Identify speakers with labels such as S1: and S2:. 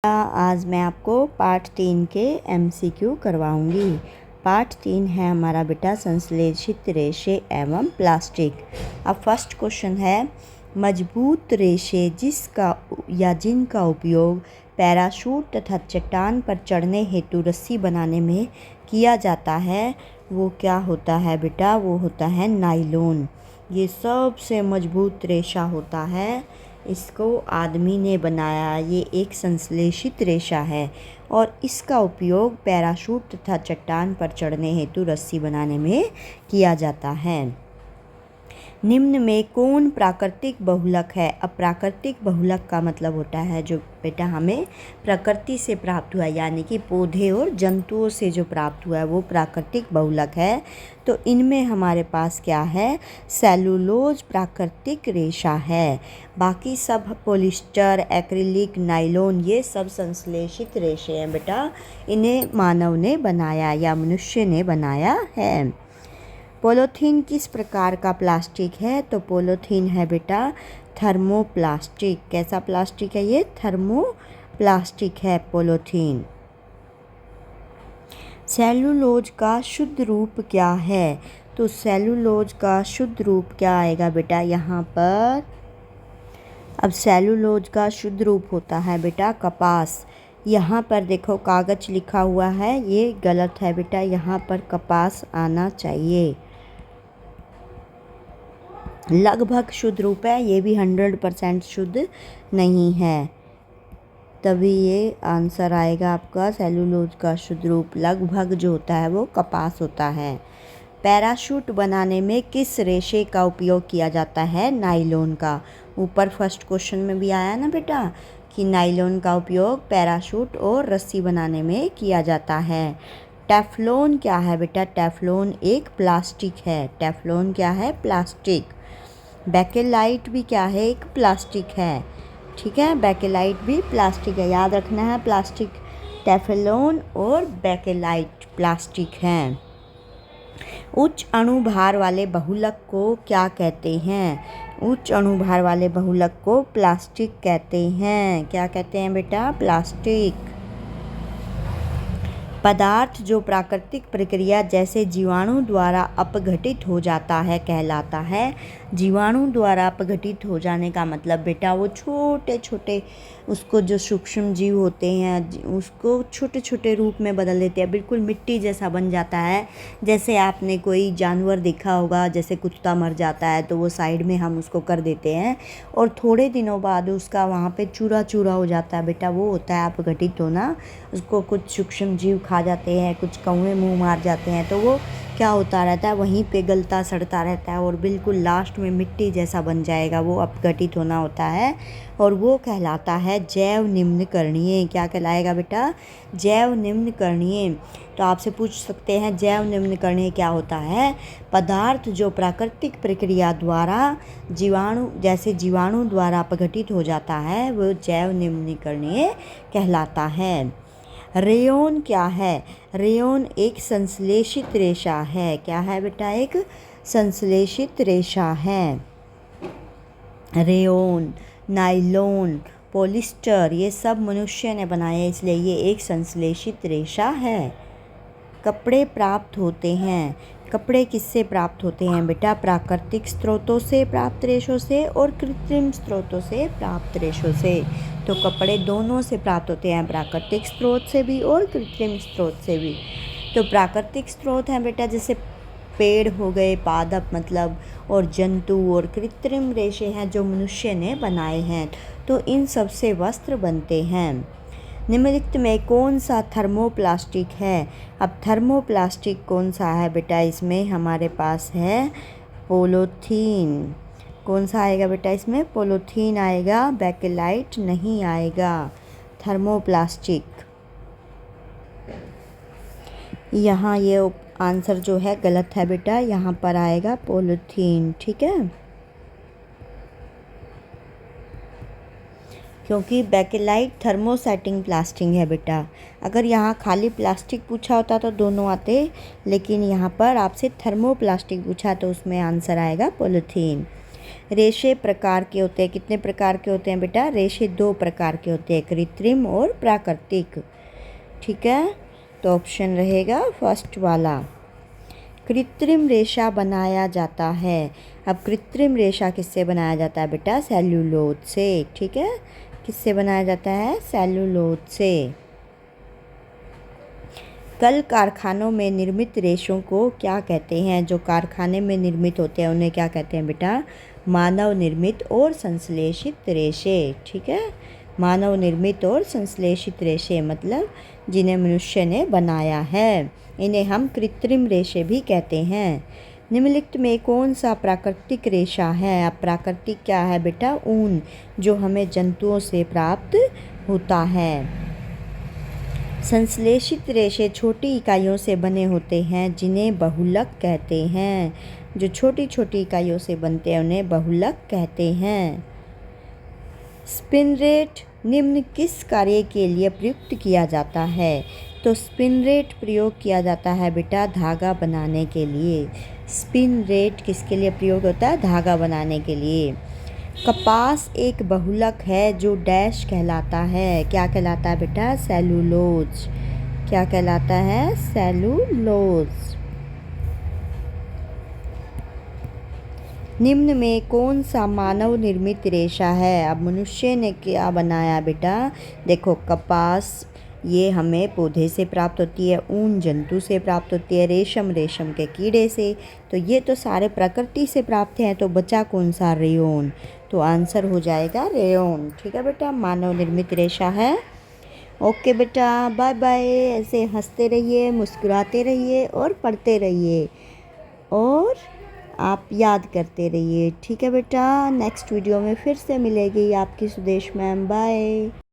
S1: आज मैं आपको पार्ट 3 के एमसीक्यू करवाऊंगी। पार्ट 3 है हमारा बेटा संश्लेषित रेशे एवं प्लास्टिक। अब फर्स्ट क्वेश्चन है, मजबूत रेशे जिसका या जिनका उपयोग पैराशूट तथा चट्टान पर चढ़ने हेतु रस्सी बनाने में किया जाता है वो क्या होता है बेटा? वो होता है नायलॉन। ये सबसे मजबूत रेशा होता है, इसको आदमी ने बनाया। ये एक संश्लेषित रेशा है और इसका उपयोग पैराशूट तथा चट्टान पर चढ़ने हेतु रस्सी बनाने में किया जाता है। निम्न में कौन प्राकृतिक बहुलक है? अब प्राकृतिक बहुलक का मतलब होता है जो बेटा हमें प्रकृति से प्राप्त हुआ, यानी कि पौधे और जंतुओं से जो प्राप्त हुआ है वो प्राकृतिक बहुलक है। तो इनमें हमारे पास क्या है? सेलुलोज प्राकृतिक रेशा है। बाकी सब पॉलिस्टर, एक्रिलिक, नायलॉन ये सब संश्लेषित रेशे हैं बेटा। इन्हें मानव ने बनाया या मनुष्य ने बनाया है। पॉलीथीन किस प्रकार का प्लास्टिक है? तो पॉलीथीन है बेटा थर्मोप्लास्टिक। कैसा प्लास्टिक है ये? थर्मोप्लास्टिक है पॉलीथीन। सेलुलोज का शुद्ध रूप क्या है? तो सेलुलोज का शुद्ध रूप क्या आएगा बेटा यहाँ पर? अब सेलुलोज का शुद्ध रूप होता है बेटा कपास। यहाँ पर देखो कागज लिखा हुआ है, ये गलत है बेटा, यहाँ पर कपास आना चाहिए। लगभग शुद्ध रूप है, ये भी 100% शुद्ध नहीं है, तभी ये आंसर आएगा आपका। सेलुलोज का शुद्ध रूप लगभग जो होता है वो कपास होता है। पैराशूट बनाने में किस रेशे का उपयोग किया जाता है? नायलॉन का। ऊपर फर्स्ट क्वेश्चन में भी आया ना बेटा कि नायलॉन का उपयोग पैराशूट और रस्सी बनाने में किया जाता है। टेफ्लॉन क्या है बेटा? टेफ्लॉन एक प्लास्टिक है। टेफ्लॉन क्या है? प्लास्टिक। बेकेलाइट भी क्या है? एक प्लास्टिक है। ठीक है, बेकेलाइट भी प्लास्टिक है, याद रखना है। प्लास्टिक, टेफ्लॉन और बेकेलाइट प्लास्टिक हैं। उच्च अणुभार वाले बहुलक को क्या कहते हैं? उच्च अणुभार वाले बहुलक को प्लास्टिक कहते हैं। क्या कहते हैं बेटा? प्लास्टिक। पदार्थ जो प्राकृतिक प्रक्रिया जैसे जीवाणु द्वारा अपघटित हो जाता है कहलाता है। जीवाणु द्वारा अपघटित हो जाने का मतलब बेटा वो छोटे छोटे उसको जो सूक्ष्म जीव होते हैं उसको छोटे छोटे रूप में बदल देते हैं, बिल्कुल मिट्टी जैसा बन जाता है। जैसे आपने कोई जानवर देखा होगा, जैसे कुत्ता मर जाता है तो वो साइड में हम उसको कर देते हैं और थोड़े दिनों बाद उसका वहाँ पे चूरा चूरा हो जाता है बेटा, वो होता है अपघटित होना। उसको कुछ सूक्ष्म जीव खा जाते हैं, कुछ कौवे मुंह मार जाते हैं, तो वो क्या होता रहता है, वहीं पे गलता सड़ता रहता है और बिल्कुल लास्ट में मिट्टी जैसा बन जाएगा, वो अपघटित होना होता है और वो कहलाता है जैव निम्नकरणीय। क्या कहलाएगा बेटा? जैव निम्नकरणीय। तो आपसे पूछ सकते हैं जैव निम्नकरणीय क्या होता है? पदार्थ जो प्राकृतिक प्रक्रिया द्वारा जीवाणु द्वारा अपघटित हो जाता है वो जैव निम्नकरणीय कहलाता है। रेयोन क्या है? रेयोन एक संश्लेषित रेशा है। क्या है बेटा? एक संश्लेषित रेशा है। रेयोन, नायलॉन, पॉलिस्टर ये सब मनुष्य ने बनाए, इसलिए ये एक संश्लेषित रेशा है। कपड़े प्राप्त होते हैं। कपड़े किससे प्राप्त होते हैं बेटा? प्राकृतिक स्रोतों से प्राप्त रेशों से और कृत्रिम स्रोतों से प्राप्त रेशों से। तो कपड़े दोनों से प्राप्त होते हैं, प्राकृतिक स्रोत से भी और कृत्रिम स्रोत से भी। तो प्राकृतिक स्रोत हैं बेटा जैसे पेड़ हो गए, पादप मतलब, और जंतु, और कृत्रिम रेशे हैं जो मनुष्य ने बनाए हैं। तो इन सब से वस्त्र बनते हैं। निम्नलिखित में कौन सा थर्मोप्लास्टिक है? अब थर्मोप्लास्टिक कौन सा है बेटा? इसमें हमारे पास है पॉलीथीन। कौन सा आएगा बेटा इसमें? पॉलीथीन आएगा, बेकेलाइट नहीं आएगा। थर्मोप्लास्टिक। यहाँ ये आंसर जो है गलत है बेटा, यहाँ पर आएगा पॉलीथीन। ठीक है, क्योंकि बेकेलाइट थर्मोसेटिंग प्लास्टिक है बेटा। अगर यहाँ खाली प्लास्टिक पूछा होता तो दोनों आते, लेकिन यहाँ पर आपसे थर्मोप्लास्टिक पूछा तो उसमें आंसर आएगा पॉलीथीन। रेशे प्रकार के होते हैं, कितने प्रकार के होते हैं बेटा? रेशे 2 प्रकार के होते हैं, कृत्रिम और प्राकृतिक। ठीक है, तो ऑप्शन रहेगा फर्स्ट वाला। कृत्रिम रेशा बनाया जाता है। अब कृत्रिम रेशा किससे बनाया जाता है बेटा? सेल्यूलोज से। ठीक है, किससे बनाया जाता है? सेल्यूलोज से। कल कारखानों में निर्मित रेशों को क्या कहते हैं? जो कारखाने में निर्मित होते हैं उन्हें क्या कहते हैं बेटा? मानव निर्मित और संश्लेषित रेशे। ठीक है, मानव निर्मित और संश्लेषित रेशे मतलब जिन्हें मनुष्य ने बनाया है, इन्हें हम कृत्रिम रेशे भी कहते हैं। निम्नलिखित में कौन सा प्राकृतिक रेशा है? अब प्राकृतिक क्या है बेटा? ऊन, जो हमें जंतुओं से प्राप्त होता है। संश्लेषित रेशे छोटी इकाइयों से बने होते हैं जिन्हें बहुलक कहते हैं। जो छोटी छोटी इकाइयों से बनते हैं उन्हें बहुलक कहते हैं। स्पिन रेट निम्न किस कार्य के लिए प्रयुक्त किया जाता है? तो स्पिन रेट प्रयोग किया जाता है बेटा धागा बनाने के लिए। स्पिन रेट किसके लिए प्रयोग होता है? धागा बनाने के लिए। कपास एक बहुलक है जो डैश कहलाता है। क्या कहलाता है बेटा? सेलुलोज। क्या कहलाता है? सेलुलोज। निम्न में कौन सा मानव निर्मित रेशा है? अब मनुष्य ने क्या बनाया बेटा? देखो, कपास ये हमें पौधे से प्राप्त होती है, ऊन जंतु से प्राप्त होती है, रेशम रेशम के कीड़े से। तो ये तो सारे प्रकृति से प्राप्त हैं, तो बचा कौन सा? रेयॉन। तो आंसर हो जाएगा रेयॉन। ठीक है बेटा, मानव निर्मित रेशा है। ओके बेटा, बाय बाय। ऐसे हंसते रहिए, मुस्कुराते रहिए और पढ़ते रहिए और आप याद करते रहिए। ठीक है बेटा, नेक्स्ट वीडियो में फिर से मिलेगी आपकी सुदेश मैम। बाय।